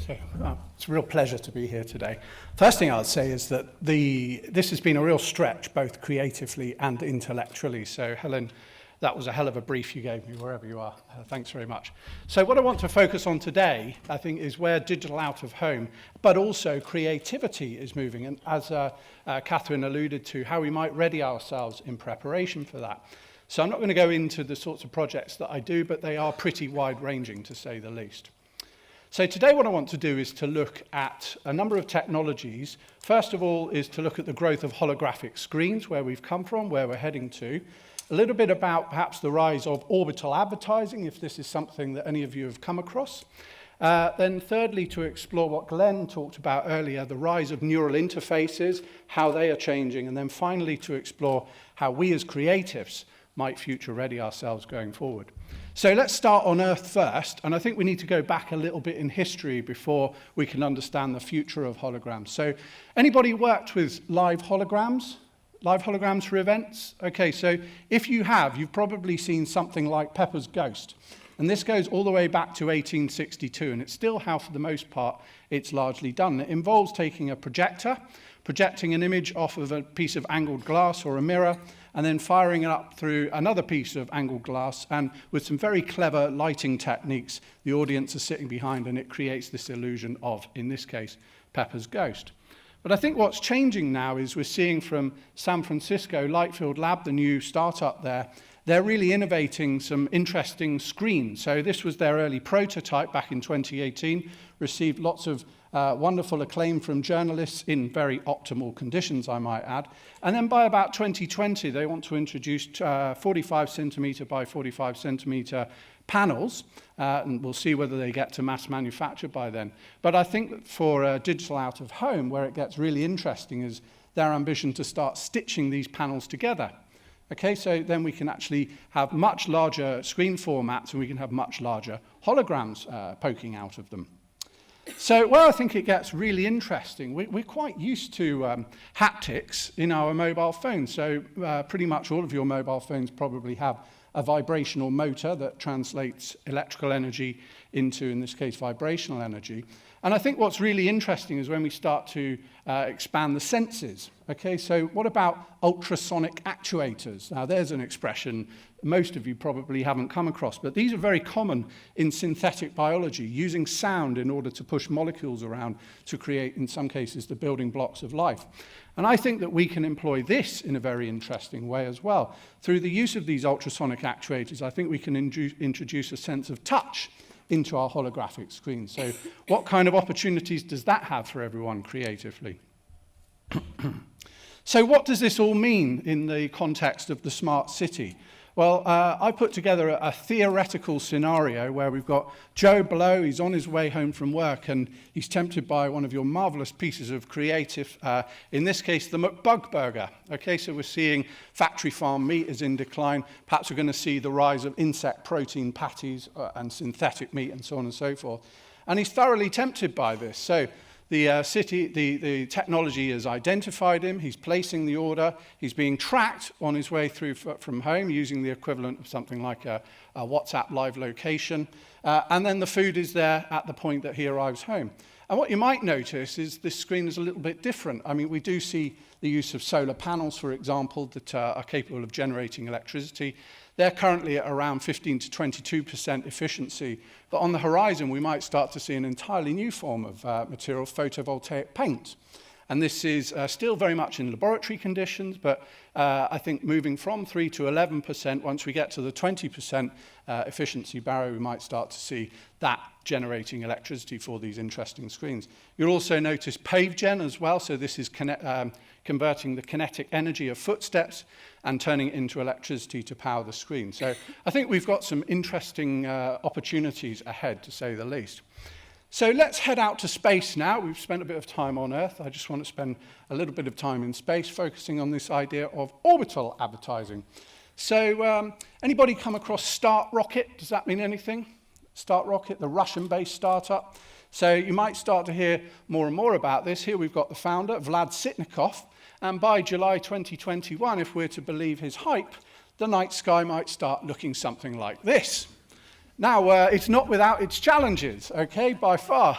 It's a real pleasure to be here today. First thing I'd say is that this has been a real stretch, both creatively and intellectually. So Helen, that was a hell of a brief you gave me, wherever you are. Thanks very much. So what I want to focus on today, I think, is where digital out of home, but also creativity is moving. And as Catherine alluded to, how we might ready ourselves in preparation for that. So I'm not going to go into the sorts of projects that I do, but they are pretty wide-ranging, to say the least. So today what I want to do is to look at a number of technologies. First of all is to look at the growth of holographic screens, where we've come from, where we're heading to. A little bit about perhaps the rise of orbital advertising, if this is something that any of you have come across. Then thirdly, to explore what Glenn talked about earlier, the rise of neural interfaces, how they are changing. And then finally to explore how we as creatives might future ready ourselves going forward. So let's start on Earth first, and I think we need to go back a little bit in history before we can understand the future of holograms. So anybody worked with live holograms? Live holograms for events? Okay, so if you have, you've probably seen something like Pepper's Ghost. And this goes all the way back to 1862, and it's still how, for the most part, it's largely done. It involves taking a projector, projecting an image off of a piece of angled glass or a mirror, and then firing it up through another piece of angled glass, and with some very clever lighting techniques, the audience is sitting behind, and it creates this illusion of, in this case, Pepper's Ghost. But I think what's changing now is we're seeing from San Francisco, Lightfield Lab, the new startup there, they're really innovating some interesting screens. So this was their early prototype back in 2018, received lots of wonderful acclaim from journalists in very optimal conditions, I might add. And then by about 2020, they want to introduce 45 centimetre by 45 centimetre panels, and we'll see whether they get to mass manufacture by then. But I think that for digital out of home, where it gets really interesting is their ambition to start stitching these panels together. Okay, so then we can actually have much larger screen formats, and we can have much larger holograms poking out of them. So where I think it gets really interesting, we're quite used to haptics in our mobile phones. So pretty much all of your mobile phones probably have a vibrational motor that translates electrical energy into, in this case, vibrational energy. And I think what's really interesting is when we start to expand the senses. Okay, so what about ultrasonic actuators? Now, there's an expression most of you probably haven't come across, but these are very common in synthetic biology, using sound in order to push molecules around to create, in some cases, the building blocks of life. And I think that we can employ this in a very interesting way as well. Through the use of these ultrasonic actuators, I think we can introduce a sense of touch into our holographic screens. So what kind of opportunities does that have for everyone creatively? So what does this all mean in the context of the smart city? Well, I put together a theoretical scenario where we've got Joe below. He's on his way home from work, and he's tempted by one of your marvelous pieces of creative, in this case, the McBug burger. Okay, so we're seeing factory farm meat is in decline. Perhaps we're going to see the rise of insect protein patties and synthetic meat and so on and so forth. And he's thoroughly tempted by this. So the technology has identified him, he's placing the order, he's being tracked on his way through from home using the equivalent of something like a WhatsApp live location, and then the food is there at the point that he arrives home. And what you might notice is this screen is a little bit different. I mean, we do see the use of solar panels, for example, that are capable of generating electricity. They're currently at around 15 to 22% efficiency. But on the horizon, we might start to see an entirely new form of material, photovoltaic paint. And this is still very much in laboratory conditions, but I think moving from 3 to 11%, once we get to the 20% efficiency barrier, we might start to see that generating electricity for these interesting screens. You'll also notice PaveGen as well, so this is converting the kinetic energy of footsteps and turning it into electricity to power the screen. So I think we've got some interesting opportunities ahead, to say the least. So let's head out to space now. We've spent a bit of time on Earth. I just want to spend a little bit of time in space focusing on this idea of orbital advertising. So anybody come across Start Rocket? Does that mean anything? Start Rocket, the Russian-based startup. So you might start to hear more and more about this. Here we've got the founder, Vlad Sitnikov. And by July 2021, if we're to believe his hype, the night sky might start looking something like this. Now, it's not without its challenges, okay, by far.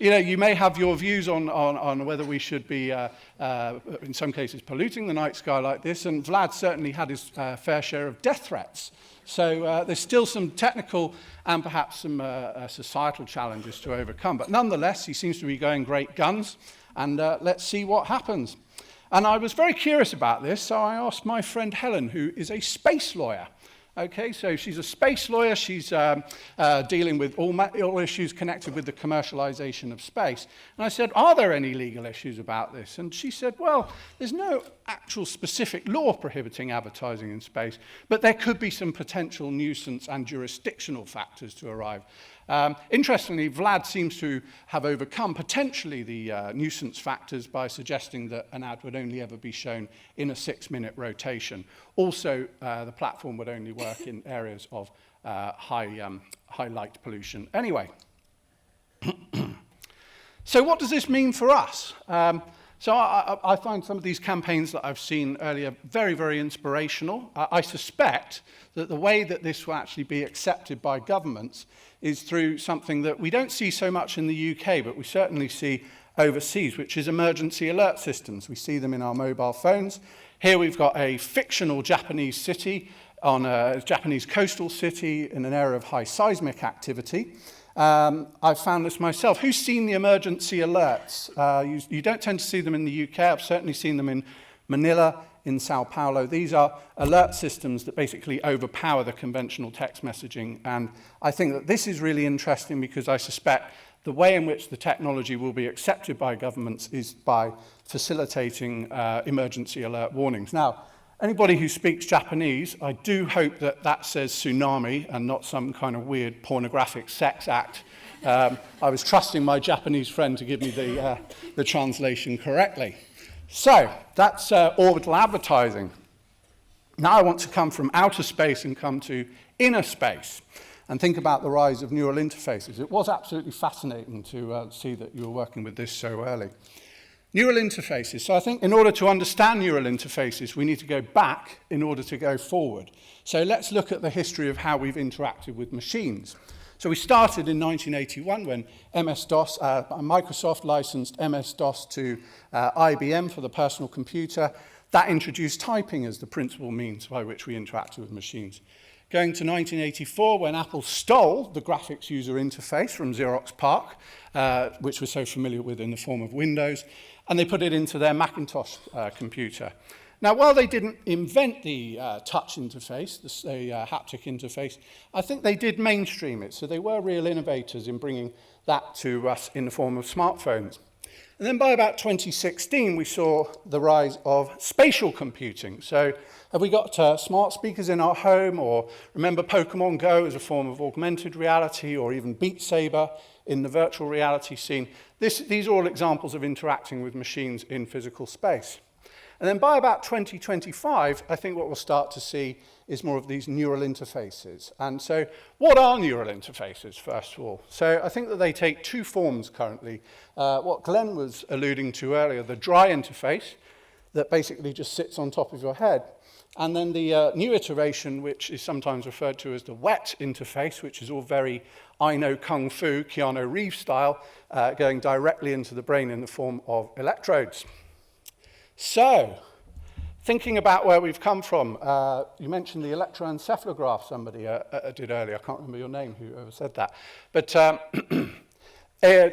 You may have your views on whether we should be, in some cases, polluting the night sky like this, and Vlad certainly had his fair share of death threats. So there's still some technical and perhaps some societal challenges to overcome. But nonetheless, he seems to be going great guns, and let's see what happens. And I was very curious about this, so I asked my friend Helen, who is a space lawyer. Okay, so she's a space lawyer. She's dealing with all issues connected with the commercialization of space. And I said, are there any legal issues about this? And she said, well, there's no actual specific law prohibiting advertising in space, but there could be some potential nuisance and jurisdictional factors to arrive. Interestingly, Vlad seems to have overcome potentially the nuisance factors by suggesting that an ad would only ever be shown in a 6-minute rotation. Also, the platform would only work in areas of high light pollution. Anyway, so what does this mean for us? So I find some of these campaigns that I've seen earlier very, very inspirational. I suspect that the way that this will actually be accepted by governments is through something that we don't see so much in the UK, but we certainly see overseas, which is emergency alert systems. We see them in our mobile phones. Here we've got a fictional Japanese city, on a Japanese coastal city in an area of high seismic activity. I've found this myself. Who's seen the emergency alerts? You don't tend to see them in the UK. I've certainly seen them in Manila, in Sao Paulo. These are alert systems that basically overpower the conventional text messaging. And I think that this is really interesting because I suspect the way in which the technology will be accepted by governments is by facilitating emergency alert warnings. Now, anybody who speaks Japanese, I do hope that that says tsunami and not some kind of weird pornographic sex act. I was trusting my Japanese friend to give me the translation correctly. So, that's orbital advertising. Now I want to come from outer space and come to inner space and think about the rise of neural interfaces. It was absolutely fascinating to see that you were working with this so early. Neural interfaces. So I think in order to understand neural interfaces, we need to go back in order to go forward. So let's look at the history of how we've interacted with machines. So we started in 1981 when MS-DOS, Microsoft licensed MS-DOS to IBM for the personal computer. That introduced typing as the principal means by which we interacted with machines. Going to 1984 when Apple stole the graphics user interface from Xerox PARC, which we're so familiar with in the form of Windows, and they put it into their Macintosh computer. Now, while they didn't invent the touch interface, the haptic interface, I think they did mainstream it. So they were real innovators in bringing that to us in the form of smartphones. And then by about 2016, we saw the rise of spatial computing. So have we got smart speakers in our home, or remember Pokemon Go as a form of augmented reality, or even Beat Saber in the virtual reality scene? These are all examples of interacting with machines in physical space. And then by about 2025, I think what we'll start to see is more of these neural interfaces. And so what are neural interfaces, first of all? So I think that they take two forms currently. What Glenn was alluding to earlier, the dry interface that basically just sits on top of your head. And then the new iteration, which is sometimes referred to as the wet interface, which is all very I Know Kung Fu, Keanu Reeves style, going directly into the brain in the form of electrodes. So, thinking about where we've come from, you mentioned the electroencephalograph somebody did earlier. I can't remember your name, whoever said that. But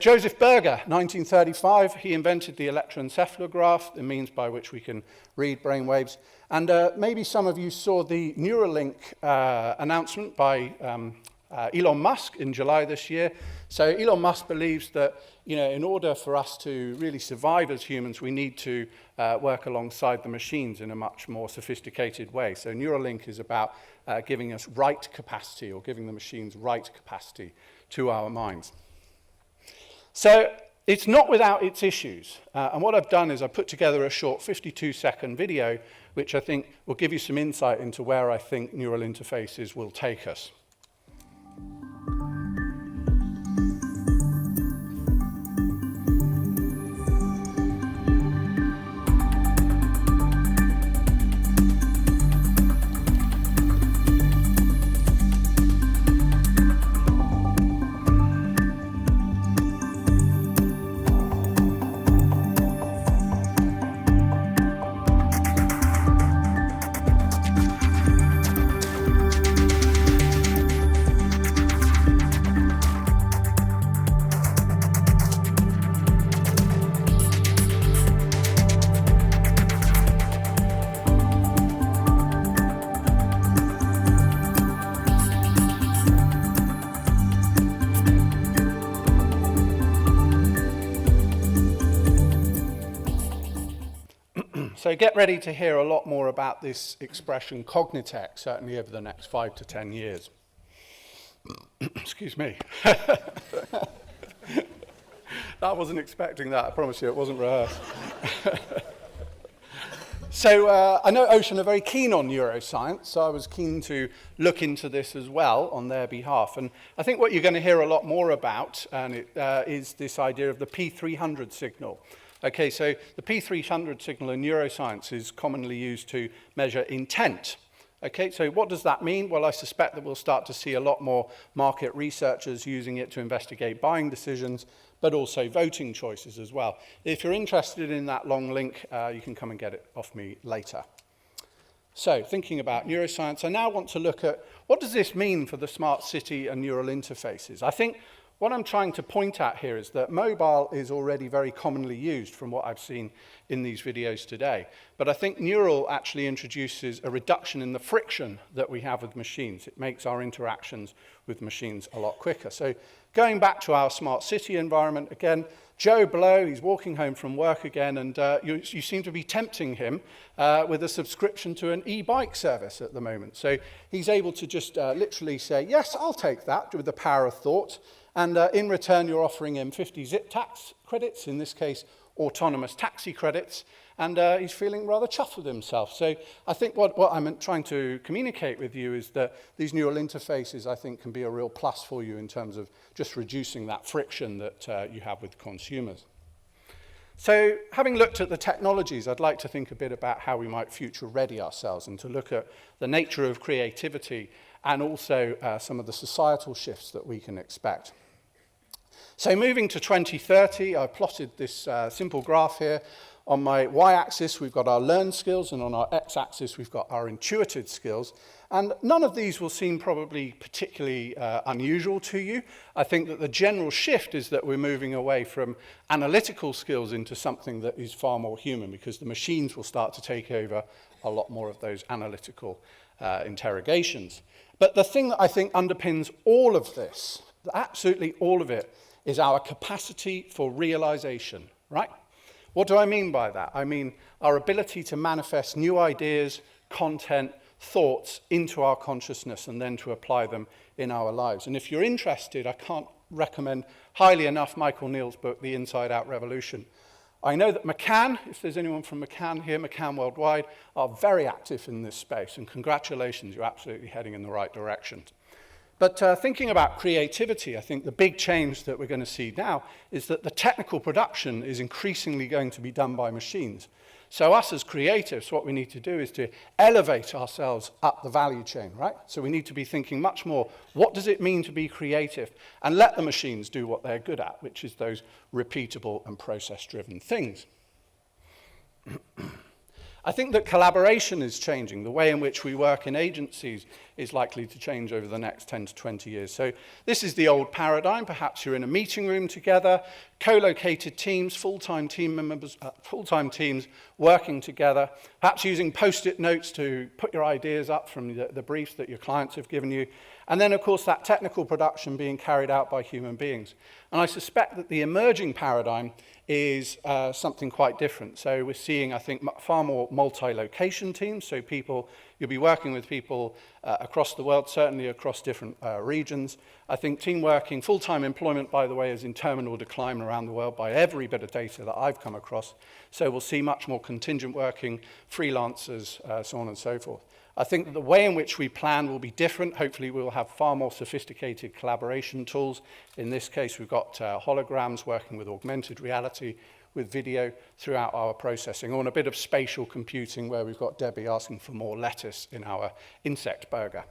Joseph Berger, 1935, he invented the electroencephalograph, the means by which we can read brain waves. And maybe some of you saw the Neuralink announcement by Elon Musk in July this year. So Elon Musk believes that, in order for us to really survive as humans, we need to work alongside the machines in a much more sophisticated way. So Neuralink is about giving us write capacity, or giving the machines write capacity to our minds. So it's not without its issues. And what I've done is I've put together a short 52-second video, which I think will give you some insight into where I think neural interfaces will take us. So get ready to hear a lot more about this expression cognitech, certainly over the next 5 to 10 years. Excuse me. I wasn't expecting that, I promise you, it wasn't rehearsed. So I know Ocean are very keen on neuroscience, so I was keen to look into this as well on their behalf. And I think what you're going to hear a lot more about is this idea of the P300 signal. Okay, so the P300 signal in neuroscience is commonly used to measure intent. Okay, so what does that mean? Well, I suspect that we'll start to see a lot more market researchers using it to investigate buying decisions, but also voting choices as well. If you're interested in that long link, you can come and get it off me later. So, thinking about neuroscience, I now want to look at what does this mean for the smart city and neural interfaces. I think what I'm trying to point at here is that mobile is already very commonly used from what I've seen in these videos today. But I think neural actually introduces a reduction in the friction that we have with machines. It makes our interactions with machines a lot quicker. So going back to our smart city environment, again, Joe Blow, he's walking home from work again, and you seem to be tempting him with a subscription to an e-bike service at the moment. So he's able to just literally say, yes, I'll take that with the power of thought. And in return, you're offering him 50 zip tax credits, in this case, autonomous taxi credits, and he's feeling rather chuffed with himself. So I think what I'm trying to communicate with you is that these neural interfaces, I think, can be a real plus for you in terms of just reducing that friction that you have with consumers. So having looked at the technologies, I'd like to think a bit about how we might future ready ourselves and to look at the nature of creativity and also some of the societal shifts that we can expect. So moving to 2030, I plotted this simple graph here. On my y-axis, we've got our learned skills, and on our x-axis, we've got our intuited skills. And none of these will seem probably particularly unusual to you. I think that the general shift is that we're moving away from analytical skills into something that is far more human, because the machines will start to take over a lot more of those analytical interrogations. But the thing that I think underpins all of this, absolutely all of it, is our capacity for realization, right? What do I mean by that? I mean our ability to manifest new ideas, content, thoughts into our consciousness and then to apply them in our lives. And if you're interested, I can't recommend highly enough Michael Neill's book, The Inside Out Revolution. I know that McCann, if there's anyone from McCann here, McCann Worldwide, are very active in this space, and congratulations, you're absolutely heading in the right direction. But thinking about creativity, I think the big change that we're going to see now is that the technical production is increasingly going to be done by machines. So us as creatives, what we need to do is to elevate ourselves up the value chain, right? So we need to be thinking much more, what does it mean to be creative? And let the machines do what they're good at, which is those repeatable and process-driven things. I think that collaboration is changing. The way in which we work in agencies is likely to change over the next 10 to 20 years. So this is the old paradigm. Perhaps you're in a meeting room together, co-located teams, full-time team members, full-time teams working together, perhaps using post-it notes to put your ideas up from the briefs that your clients have given you. And then, of course, that technical production being carried out by human beings. And I suspect that the emerging paradigm is something quite different. So we're seeing, I think, far more multi-location teams. So you'll be working with people across the world, certainly across different regions. I think team working, full-time employment, by the way, is in terminal decline around the world by every bit of data that I've come across. So we'll see much more contingent working, freelancers, so on and so forth. I think that the way in which we plan will be different. Hopefully we'll have far more sophisticated collaboration tools. In this case, we've got holograms working with augmented reality, with video throughout our processing, or a bit of spatial computing where we've got Debbie asking for more lettuce in our insect burger.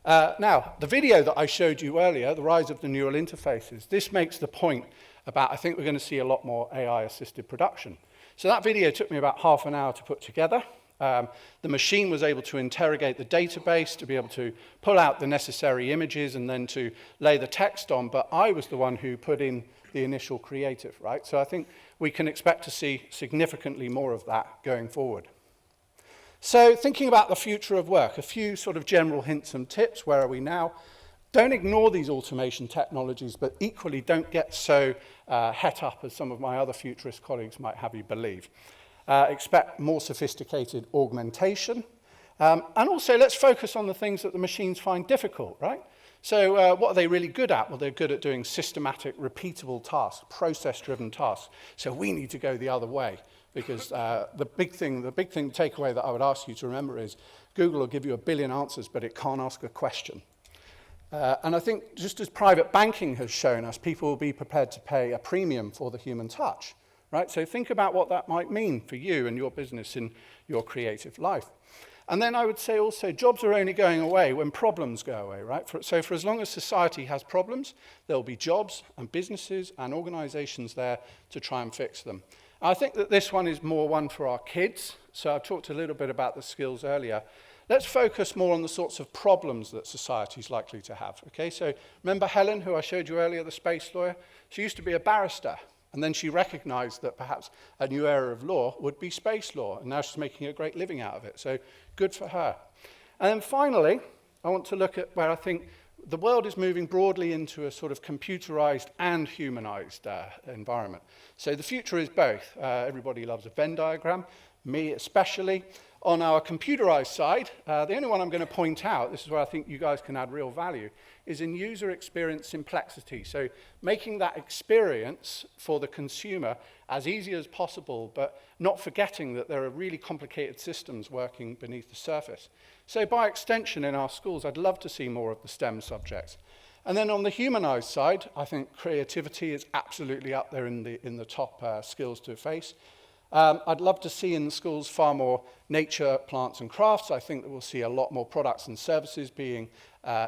Now, the video that I showed you earlier, the rise of the neural interfaces, this makes the point about, I think we're going to see a lot more AI-assisted production. So that video took me about half an hour to put together. The machine was able to interrogate the database, to be able to pull out the necessary images and then to lay the text on, but I was the one who put in the initial creative, right? So I think we can expect to see significantly more of that going forward. So thinking about the future of work, a few sort of general hints and tips. Where are we now? Don't ignore these automation technologies, but equally don't get so het up as some of my other futurist colleagues might have you believe. expect more sophisticated augmentation. And also, let's focus on the things that the machines find difficult, right? So what are they really good at? Well, they're good at doing systematic, repeatable tasks, process-driven tasks. So we need to go the other way, because the big thing takeaway that I would ask you to remember is Google will give you 1 billion answers, but it can't ask a question. And I think just as private banking has shown us, people will be prepared to pay a premium for the human touch, right? So think about what that might mean for you and your business in your creative life. And then I would say also, jobs are only going away when problems go away, right? So for as long as society has problems, there'll be jobs and businesses and organizations there to try and fix them. I think that this one is more one for our kids. So I've talked a little bit about the skills earlier. Let's focus more on the sorts of problems that society is likely to have, okay? So remember Helen, who I showed you earlier, the space lawyer? She used to be a barrister. And then she recognized that perhaps a new area of law would be space law, and now she's making a great living out of it. So good for her. And then finally, I want to look at where I think the world is moving broadly into a sort of computerized and humanized environment. So the future is both. Everybody loves a Venn diagram, me especially. On our computerized side, the only one I'm going to point out, this is where I think you guys can add real value, is in user experience simplicity. So making that experience for the consumer as easy as possible, but not forgetting that there are really complicated systems working beneath the surface. So by extension in our schools, I'd love to see more of the STEM subjects. And then on the humanized side, I think creativity is absolutely up there in the top skills to face. I'd love to see in the schools far more nature, plants and crafts. I think that we'll see a lot more products and services being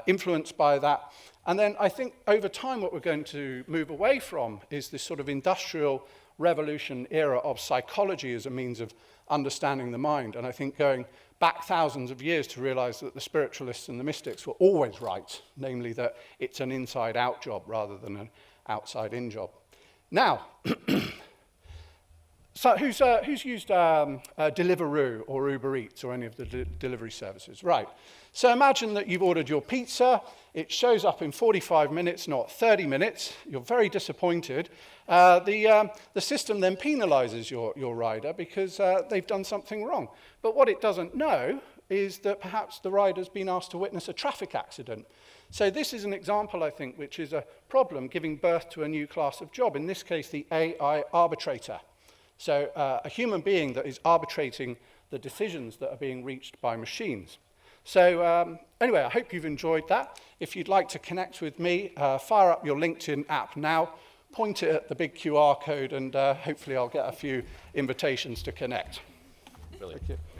influenced by that. And then I think over time what we're going to move away from is this sort of industrial revolution era of psychology as a means of understanding the mind. And I think going back thousands of years to realize that the spiritualists and the mystics were always right, namely that it's an inside-out job rather than an outside-in job. Now, so who's used Deliveroo or Uber Eats or any of the delivery services? Right. So imagine that you've ordered your pizza. It shows up in 45 minutes, not 30 minutes. You're very disappointed. The system then penalizes your rider because they've done something wrong. But what it doesn't know is that perhaps the rider's been asked to witness a traffic accident. So this is an example, I think, which is a problem giving birth to a new class of job, in this case, the AI arbitrator. So a human being that is arbitrating the decisions that are being reached by machines. So anyway, I hope you've enjoyed that. If you'd like to connect with me, fire up your LinkedIn app now, point it at the big QR code, and hopefully I'll get a few invitations to connect. Brilliant. Thank you.